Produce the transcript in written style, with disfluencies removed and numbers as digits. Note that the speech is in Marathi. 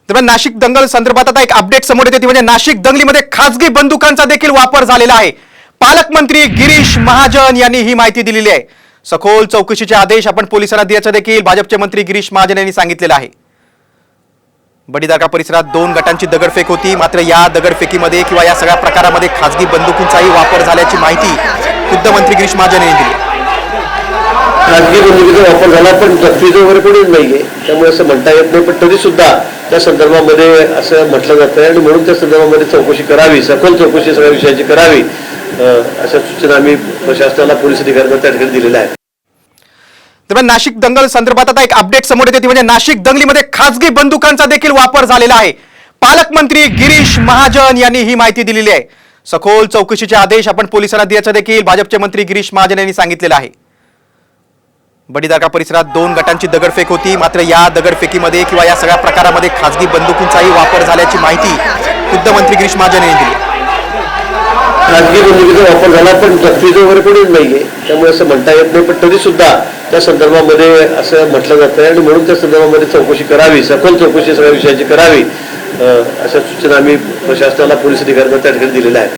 दरम्यान नाशिक दंगल संदर्भात आता एक अपडेट समोर येते ती म्हणजे नाशिक दंगलीमध्ये खासगी बंदुकांचा देखील वापर झालेला आहे। पालकमंत्री गिरीश महाजन यांनी ही माहिती दिलेली आहे। सखोल चौकशीचे आदेश आपण पोलिसांना दिल्याचं देखील भाजपचे मंत्री गिरीश महाजन यांनी सांगितलेलं आहे। बडीदारका परिसरात 2 गटांची दगडफेक होती, मात्र या दगडफेकीमध्ये किंवा या सगळ्या प्रकारामध्ये खासगी बंदुकींचाही वापर झाल्याची माहिती खुद्द मंत्री गिरीश महाजन यांनी दिली। खासगी बंदुकीचा वापर झाला पण जखमीचं वगैरे कोणीच नाहीये, त्यामुळे असं म्हणता येत नाही। पण तरी सुद्धा त्या संदर्भामध्ये असं म्हटलं जातं आणि म्हणून त्या संदर्भामध्ये चौकशी करावी, सखोल चौकशी सगळ्या विषयाची करावी, अशा सूचना आम्ही प्रशासनाला, पोलीस अधिकाऱ्यांना त्या ठिकाणी दिलेल्या आहेत। दरम्यान नाशिक दंगल संदर्भात आता एक अपडेट समोर येते ती म्हणजे नाशिक दंगलीमध्ये खासगी बंदुकांचा देखील वापर झालेला आहे। पालकमंत्री गिरीश महाजन यांनी ही माहिती दिलेली आहे। सखोल चौकशीचे आदेश आपण पोलिसांना दिल्याचं देखील भाजपचे मंत्री गिरीश महाजन यांनी सांगितलेलं आहे। बडीदारका परिसरात 2 गटांची दगडफेक होती, मात्र या दगडफेकीमध्ये किंवा या सगळ्या प्रकारामध्ये खासगी बंदुकींचाही वापर झाल्याची माहिती खुद्द मंत्री गिरीश महाजन यांनी दिली। खासगी बंदुकीचा वापर झाला पण जखमीचं वगैरे कोणीच नाहीये, त्यामुळे असं म्हणता येत नाही। पण तरी सुद्धा त्या संदर्भामध्ये असं म्हटलं जातं आणि म्हणून त्या संदर्भामध्ये चौकशी करावी, सखोल चौकशी सगळ्या विषयाची करावी, अशा सूचना आम्ही प्रशासनाला, पोलीस अधिकाऱ्यांना त्या ठिकाणी दिलेल्या आहेत।